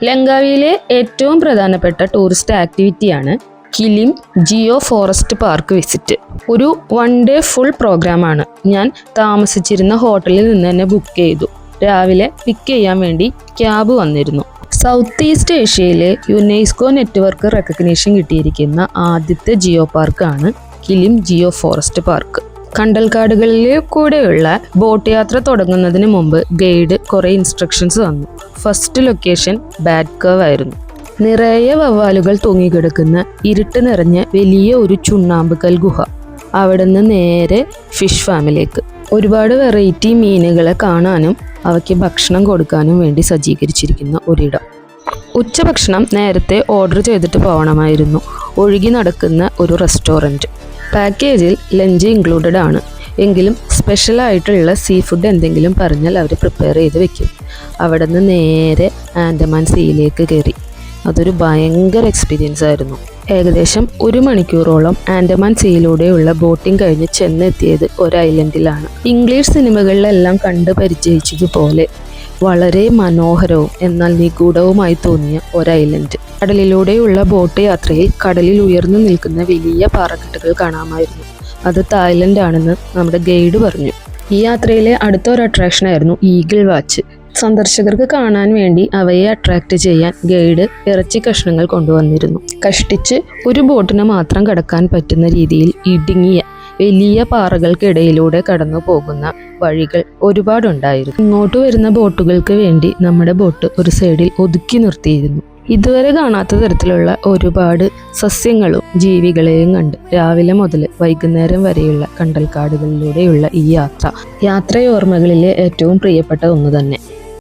ലങ്കാവിയിലെ ഏറ്റവും പ്രധാനപ്പെട്ട ടൂറിസ്റ്റ് ആക്ടിവിറ്റിയാണ് Kilim geo forest park visit. ഒരു 1 ഡേ ഫുൾ പ്രോഗ്രാമാണ്. ഞാൻ താമസിച്ചിരുന്ന ഹോട്ടലിൽ നിന്ന് തന്നെ ബുക്ക് ചെയ്തു. രാവിലെ പിക്ക് ചെയ്യാൻ വേണ്ടി ക്യാബ് വന്നിരുന്നു. സൗത്ത് ഈസ്റ്റ് ഏഷ്യയിലെ യുനെസ്കോ നെറ്റ്വർക്ക് റെക്കഗ്നീഷൻ കിട്ടിയിരിക്കുന്ന ആദ്യത്തെ ജിയോ പാർക്കാണ് കിലിം ജിയോ ഫോറസ്റ്റ് പാർക്ക്. കണ്ടൽക്കാടുകളിലെ കൂടെയുള്ള ബോട്ട് യാത്ര തുടങ്ങുന്നതിന് മുമ്പ് ഗൈഡ് കുറേ ഇൻസ്ട്രക്ഷൻസ് തന്നു. ഫസ്റ്റ് ലൊക്കേഷൻ ബാഡ് കർവ് ആയിരുന്നു. നിറയെ വവ്വാലുകൾ തൂങ്ങിക്കിടക്കുന്ന ഇരുട്ട് നിറഞ്ഞ വലിയ ഒരു ചുണ്ണാമ്പുകൽ ഗുഹ. അവിടെ നിന്ന് നേരെ ഫിഷ് ഫാമിലേക്ക്. ഒരുപാട് വെറൈറ്റി മീനുകളെ കാണാനും അവയ്ക്ക് ഭക്ഷണം കൊടുക്കാനും വേണ്ടി സജ്ജീകരിച്ചിരിക്കുന്ന ഒരിടം. ഉച്ചഭക്ഷണം നേരത്തെ ഓർഡർ ചെയ്തിട്ട് പോകണമായിരുന്നു. ഒഴുകി നടക്കുന്ന ഒരു റെസ്റ്റോറൻറ്റ്. പാക്കേജിൽ ലഞ്ച് ഇൻക്ലൂഡഡ് ആണ്. എങ്കിലും സ്പെഷ്യലായിട്ടുള്ള സീ ഫുഡ് എന്തെങ്കിലും പറഞ്ഞാൽ അവർ പ്രിപ്പയർ ചെയ്ത് വെക്കും. അവിടെ നിന്ന് നേരെ ആൻഡമാൻ സീയിലേക്ക് കയറി. അതൊരു ഭയങ്കര എക്സ്പീരിയൻസ് ആയിരുന്നു. ഏകദേശം 1 മണിക്കൂറോളം ആൻഡമാൻ സീയിലൂടെയുള്ള ബോട്ടിംഗ് കഴിഞ്ഞ് ചെന്നെത്തിയത് ഒരു ഐലൻഡിലാണ്. ഇംഗ്ലീഷ് സിനിമകളിലെല്ലാം കണ്ട് പരിചയിച്ചതുപോലെ വളരെ മനോഹരവും എന്നാൽ നിഗൂഢവുമായി തോന്നിയ ഒരു ഐലൻഡ്. കടലിലൂടെയുള്ള ബോട്ട് യാത്രയിൽ കടലിൽ ഉയർന്നു നിൽക്കുന്ന വലിയ പാറക്കെട്ടുകൾ കാണാമായിരുന്നു. അത് തായ്ലൻഡ് ആണെന്ന് നമ്മുടെ ഗൈഡ് പറഞ്ഞു. ഈ യാത്രയിലെ അടുത്ത ഒരു അട്രാക്ഷനായിരുന്നു ഈഗിൾ വാച്ച്. സന്ദർശകർക്ക് കാണാൻ വേണ്ടി അവയെ അട്രാക്റ്റ് ചെയ്യാൻ ഗൈഡ് ഇറച്ചി കഷ്ണങ്ങൾ കൊണ്ടുവന്നിരുന്നു. കഷ്ടിച്ച് ഒരു ബോട്ടിന് മാത്രം കടക്കാൻ പറ്റുന്ന രീതിയിൽ ഇടുങ്ങിയ വലിയ പാറകൾക്കിടയിലൂടെ കടന്നു പോകുന്ന വഴികൾ ഒരുപാടുണ്ടായിരുന്നു. ഇങ്ങോട്ട് വരുന്ന ബോട്ടുകൾക്ക് വേണ്ടി നമ്മുടെ ബോട്ട് ഒരു സൈഡിൽ ഒതുക്കി നിർത്തിയിരുന്നു. ഇതുവരെ കാണാത്ത തരത്തിലുള്ള ഒരുപാട് സസ്യങ്ങളും ജീവികളെയും കണ്ട് രാവിലെ മുതൽ വൈകുന്നേരം വരെയുള്ള കണ്ടൽക്കാടുകളിലൂടെയുള്ള ഈ യാത്രയോർമ്മകളിലെ ഏറ്റവും പ്രിയപ്പെട്ട ഒന്ന് തന്നെ.